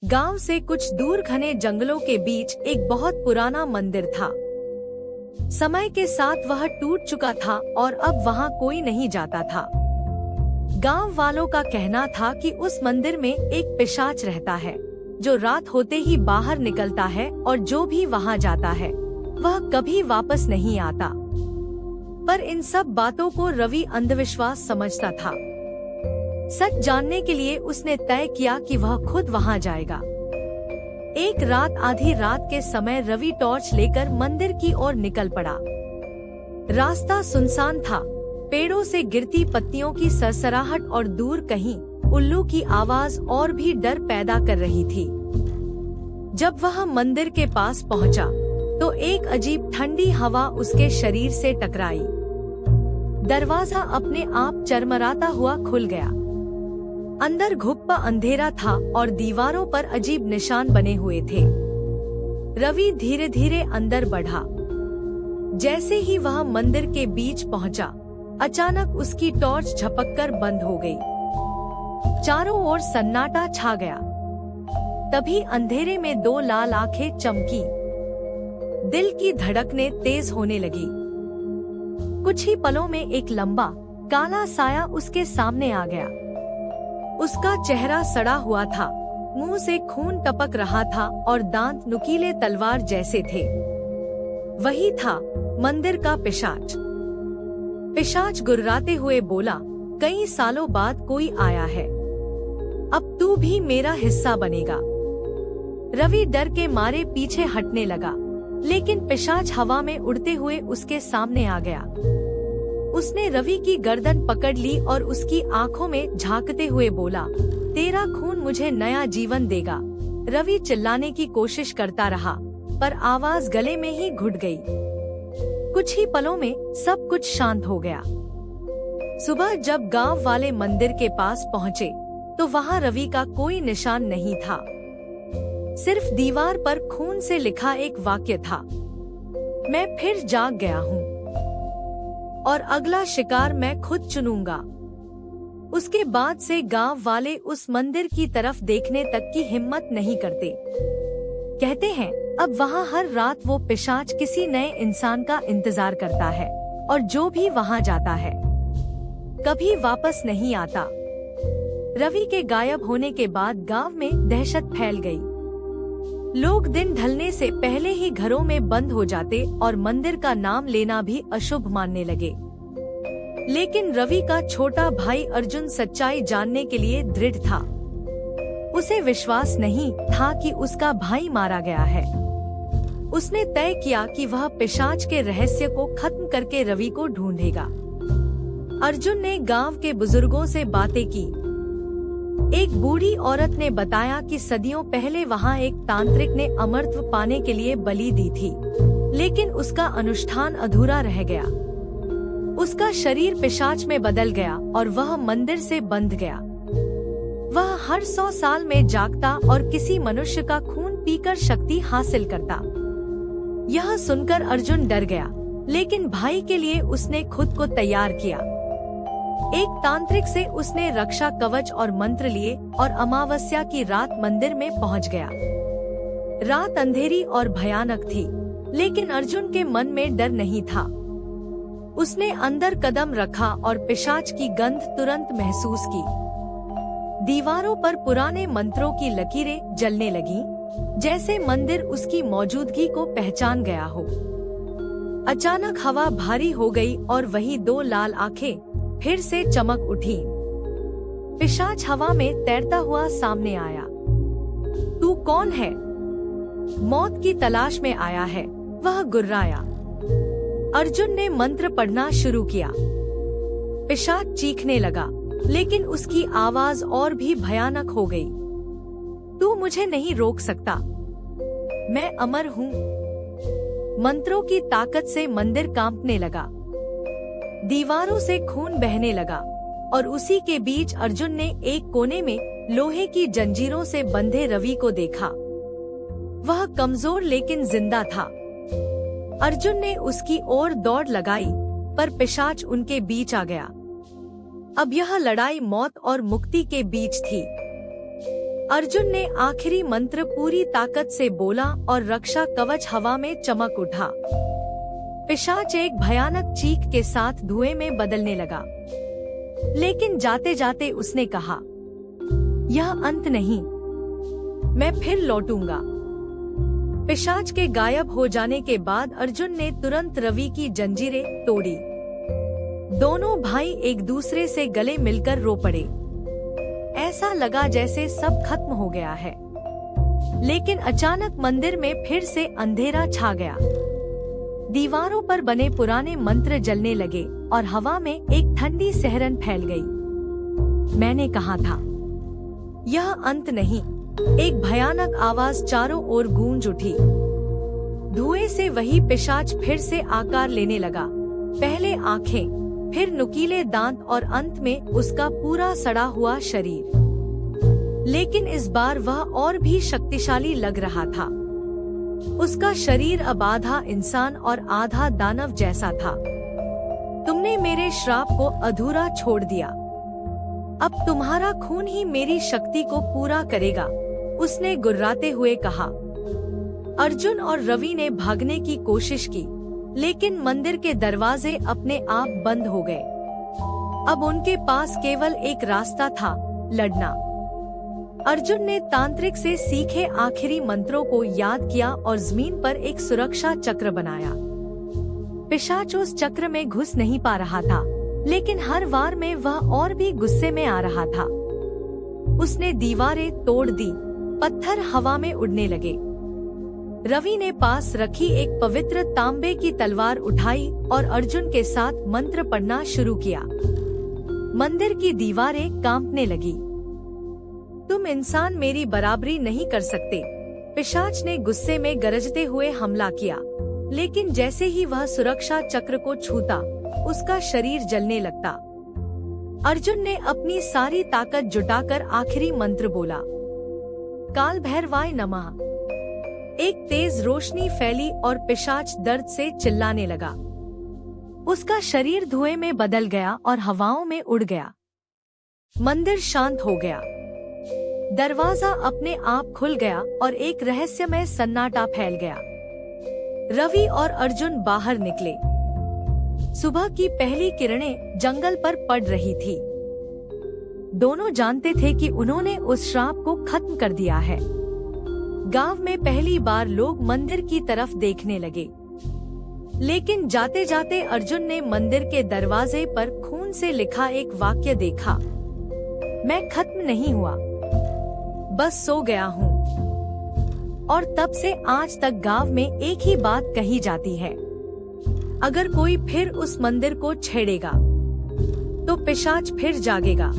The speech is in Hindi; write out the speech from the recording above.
गांव से कुछ दूर घने जंगलों के बीच एक बहुत पुराना मंदिर था। समय के साथ वह टूट चुका था और अब वहां कोई नहीं जाता था। गांव वालों का कहना था कि उस मंदिर में एक पिशाच रहता है जो रात होते ही बाहर निकलता है और जो भी वहां जाता है वह कभी वापस नहीं आता। पर इन सब बातों को रवि अंधविश्वास समझता था। सच जानने के लिए उसने तय किया कि वह खुद वहां जाएगा। एक रात आधी रात के समय रवि टॉर्च लेकर मंदिर की ओर निकल पड़ा। रास्ता सुनसान था। पेड़ों से गिरती पत्तियों की सरसराहट और दूर कहीं उल्लू की आवाज और भी डर पैदा कर रही थी। जब वह मंदिर के पास पहुंचा, तो एक अजीब ठंडी हवा उसके शरीर से टकराई। दरवाजा अपने आप चरमराता हुआ खुल गया। अंदर घुप्पा अंधेरा था और दीवारों पर अजीब निशान बने हुए थे। रवि धीरे धीरे अंदर बढ़ा। जैसे ही वह मंदिर के बीच पहुंचा, अचानक उसकी टॉर्च झपककर बंद हो गई। चारों ओर सन्नाटा छा गया। तभी अंधेरे में दो लाल आंखें चमकी। दिल की धड़कनें तेज होने लगी। कुछ ही पलों में एक लंबा काला साया उसके सामने आ गया। उसका चेहरा सड़ा हुआ था, मुंह से खून टपक रहा था और दांत नुकीले तलवार जैसे थे। वही था मंदिर का पिशाच। पिशाच गुर्राते हुए बोला, कई सालों बाद कोई आया है, अब तू भी मेरा हिस्सा बनेगा। रवि डर के मारे पीछे हटने लगा, लेकिन पिशाच हवा में उड़ते हुए उसके सामने आ गया। उसने रवि की गर्दन पकड़ ली और उसकी आंखों में झांकते हुए बोला, तेरा खून मुझे नया जीवन देगा। रवि चिल्लाने की कोशिश करता रहा, पर आवाज गले में ही घुट गई। कुछ ही पलों में सब कुछ शांत हो गया। सुबह जब गांव वाले मंदिर के पास पहुँचे, तो वहाँ रवि का कोई निशान नहीं था। सिर्फ दीवार पर खून से लिखा एक वाक्य था, मैं फिर जाग गया हूँ और अगला शिकार मैं खुद चुनूंगा। उसके बाद से गांव वाले उस मंदिर की तरफ देखने तक की हिम्मत नहीं करते। कहते हैं अब वहां हर रात वो पिशाच किसी नए इंसान का इंतजार करता है और जो भी वहां जाता है कभी वापस नहीं आता। रवि के गायब होने के बाद गांव में दहशत फैल गई। लोग दिन ढलने से पहले ही घरों में बंद हो जाते और मंदिर का नाम लेना भी अशुभ मानने लगे। लेकिन रवि का छोटा भाई अर्जुन सच्चाई जानने के लिए दृढ़ था। उसे विश्वास नहीं था कि उसका भाई मारा गया है। उसने तय किया कि वह पिशाच के रहस्य को खत्म करके रवि को ढूंढेगा। अर्जुन ने गांव के बुजुर्गों से बातें की। एक बूढ़ी औरत ने बताया कि सदियों पहले वहां एक तांत्रिक ने अमरत्व पाने के लिए बलि दी थी, लेकिन उसका अनुष्ठान अधूरा रह गया। उसका शरीर पिशाच में बदल गया और वह मंदिर से बंध गया। वह हर 100 साल में जागता और किसी मनुष्य का खून पीकर शक्ति हासिल करता। यह सुनकर अर्जुन डर गया, लेकिन भाई के लिए उसने खुद को तैयार किया। एक तांत्रिक से उसने रक्षा कवच और मंत्र लिए और अमावस्या की रात मंदिर में पहुंच गया। रात अंधेरी और भयानक थी, लेकिन अर्जुन के मन में डर नहीं था। उसने अंदर कदम रखा और पिशाच की गंध तुरंत महसूस की। दीवारों पर पुराने मंत्रों की लकीरें जलने लगीं, जैसे मंदिर उसकी मौजूदगी को पहचान गया हो। अचानक हवा भारी हो गई और वही दो लाल आंखें फिर से चमक उठी। पिशाच हवा में तैरता हुआ सामने आया। तू कौन है? मौत की तलाश में आया है, वह गुर्राया। अर्जुन ने मंत्र पढ़ना शुरू किया। पिशाच चीखने लगा, लेकिन उसकी आवाज और भी भयानक हो गई। तू मुझे नहीं रोक सकता, मैं अमर हूँ। मंत्रों की ताकत से मंदिर कांपने लगा। दीवारों से खून बहने लगा और उसी के बीच अर्जुन ने एक कोने में लोहे की जंजीरों से बंधे रवि को देखा। वह कमजोर लेकिन जिंदा था। अर्जुन ने उसकी ओर दौड़ लगाई, पर पिशाच उनके बीच आ गया। अब यह लड़ाई मौत और मुक्ति के बीच थी। अर्जुन ने आखिरी मंत्र पूरी ताकत से बोला और रक्षा कवच हवा में चमक उठा। पिशाच एक भयानक चीख के साथ धुएं में बदलने लगा। लेकिन जाते जाते उसने कहा, यह अंत नहीं, मैं फिर लौटूंगा। पिशाच के गायब हो जाने के बाद अर्जुन ने तुरंत रवि की जंजीरें तोड़ी। दोनों भाई एक दूसरे से गले मिलकर रो पड़े। ऐसा लगा जैसे सब खत्म हो गया है। लेकिन अचानक मंदिर में फिर से अंधेरा छा गया। दीवारों पर बने पुराने मंत्र जलने लगे और हवा में एक ठंडी सिहरन फैल गई। मैंने कहा था, यह अंत नहीं। एक भयानक आवाज चारों ओर गूंज उठी। धुएं से वही पिशाच फिर से आकार लेने लगा। पहले आंखें, फिर नुकीले दांत और अंत में उसका पूरा सड़ा हुआ शरीर। लेकिन इस बार वह और भी शक्तिशाली लग रहा था। उसका शरीर अब आधा इंसान और आधा दानव जैसा था। तुमने मेरे श्राप को अधूरा छोड़ दिया। अब तुम्हारा खून ही मेरी शक्ति को पूरा करेगा, उसने गुर्राते हुए कहा। अर्जुन और रवि ने भागने की कोशिश की, लेकिन मंदिर के दरवाजे अपने आप बंद हो गए। अब उनके पास केवल एक रास्ता था, लड़ना। अर्जुन ने तांत्रिक से सीखे आखिरी मंत्रों को याद किया और जमीन पर एक सुरक्षा चक्र बनाया। पिशाच उस चक्र में घुस नहीं पा रहा था, लेकिन हर वार में वह और भी गुस्से में आ रहा था। उसने दीवारें तोड़ दी, पत्थर हवा में उड़ने लगे। रवि ने पास रखी एक पवित्र तांबे की तलवार उठाई और अर्जुन के साथ मंत्र पढ़ना शुरू किया। मंदिर की दीवारें कांपने लगी। तुम इंसान मेरी बराबरी नहीं कर सकते, पिशाच ने गुस्से में गरजते हुए हमला किया। लेकिन जैसे ही वह सुरक्षा चक्र को छूता, उसका शरीर जलने लगता। अर्जुन ने अपनी सारी ताकत जुटाकर आखिरी मंत्र बोला, काल भैरवाय नमः। एक तेज रोशनी फैली और पिशाच दर्द से चिल्लाने लगा। उसका शरीर धुएं में बदल गया और हवाओं में उड़ गया। मंदिर शांत हो गया। दरवाजा अपने आप खुल गया और एक रहस्यमय सन्नाटा फैल गया। रवि और अर्जुन बाहर निकले। सुबह की पहली किरणें जंगल पर पड़ रही थी। दोनों जानते थे कि उन्होंने उस श्राप को खत्म कर दिया है। गांव में पहली बार लोग मंदिर की तरफ देखने लगे। लेकिन जाते जाते अर्जुन ने मंदिर के दरवाजे पर खून से लिखा एक वाक्य देखा, मैं खत्म नहीं हुआ, बस सो गया हूँ। और तब से आज तक गांव में एक ही बात कही जाती है, अगर कोई फिर उस मंदिर को छेड़ेगा तो पिशाच फिर जागेगा।